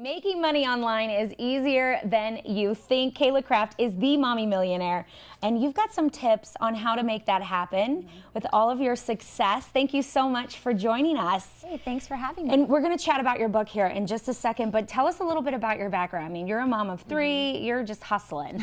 Making money online is easier than you think. Cayla Craft is the mommy millionaire, and you've got some tips on how to make that happen with all of your success. Thank you so much for joining us. Hey, thanks for having me. And we're going to chat about your book here in just a second, but tell us a little bit about your background. I mean, you're a mom of three, you're just hustling.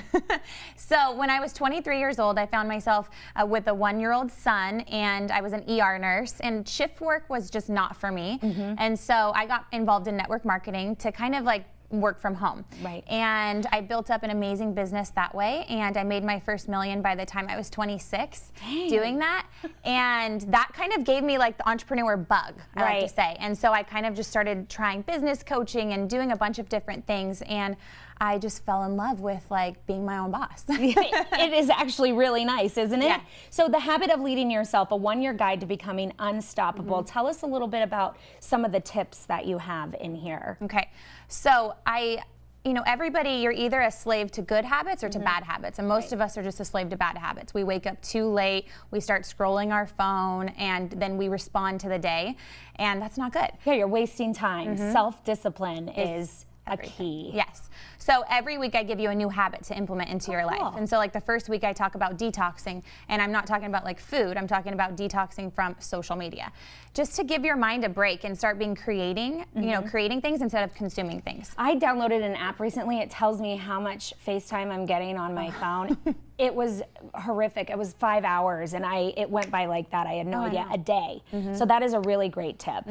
So when I was 23 years old, I found myself with a 1-year-old son, and I was an ER nurse, and shift work was just not for me. And so I got involved in network marketing to kind of like work from home. Right. And I built up an amazing business that way, and I made my first million by the time I was 26 doing that. And that kind of gave me like the entrepreneur bug, I like to say. And so I kind of just started trying business coaching and doing a bunch of different things, and I just fell in love with like being my own boss. It is actually really nice, isn't it? Yeah. So the habit of leading yourself, a 1-year guide to becoming unstoppable. Tell us a little bit about some of the tips that you have in here. Okay, so everybody, you're either a slave to good habits or to bad habits, and most of us are just a slave to bad habits. We wake up too late, we start scrolling our phone, and then we respond to the day, and that's not good. Yeah, you're wasting time. Self-discipline is a key. Yes. So every week I give you a new habit to implement into your life. And so like the first week I talk about detoxing, and I'm not talking about like food, I'm talking about detoxing from social media. Just to give your mind a break and start creating things instead of consuming things. I downloaded an app recently. It tells me how much FaceTime I'm getting on my phone. It was horrific. It was 5 hours, and it went by like that. I had no idea. A day. So that is a really great tip.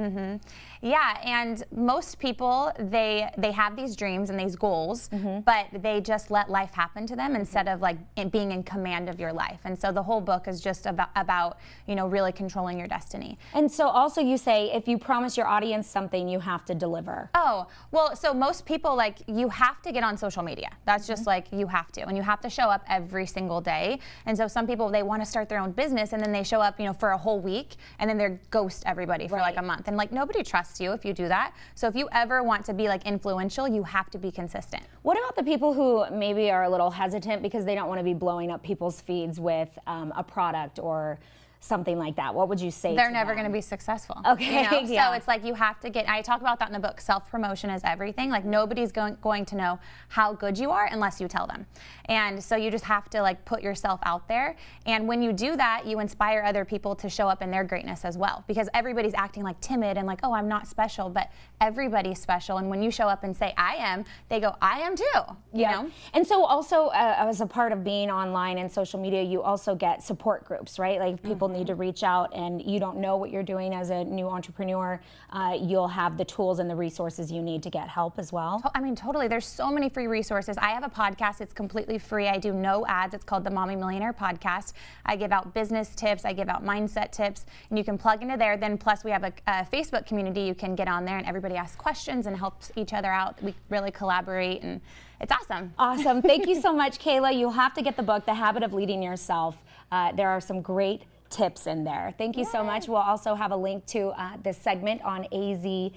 Yeah, and most people, they have these dreams and these goals, but they just let life happen to them instead of like being in command of your life. And so the whole book is just about really controlling your destiny. And so also you say if you promise your audience something, you have to deliver. Oh, well, so most people, like, you have to get on social media. That's just like, you have to, and you have to show up every single day. And so some people, they want to start their own business, and then they show up, for a whole week, and then they ghost everybody for like a month. And like, nobody trusts you if you do that. So if you ever want to be like influential, you have to be consistent. What about the people who maybe are a little hesitant because they don't want to be blowing up people's feeds with a product or something like that? What would you say? They're never going to be successful. Okay. So it's like you have to I talk about that in the book. Self-promotion is everything. Like nobody's going to know how good you are unless you tell them. And so you just have to like put yourself out there. And when you do that, you inspire other people to show up in their greatness as well. Because everybody's acting like timid and like, oh, I'm not special, but everybody's special. And when you show up and say, I am, they go, I am too. You know? And so also as a part of being online and social media, you also get support groups, right? Like people need to reach out, and you don't know what you're doing as a new entrepreneur, you'll have the tools and the resources you need to get help as well. I mean, totally. There's so many free resources. I have a podcast. It's completely free. I do no ads. It's called the Mommy Millionaire Podcast. I give out business tips. I give out mindset tips, and you can plug into there. Then plus we have a Facebook community. You can get on there, and everybody asks questions and helps each other out. We really collaborate, and it's awesome. Awesome. Thank you so much, Cayla. You'll have to get the book, The Habit of Leading Yourself. There are some great tips in there. Thank you so much. We'll also have a link to this segment on aztv.com.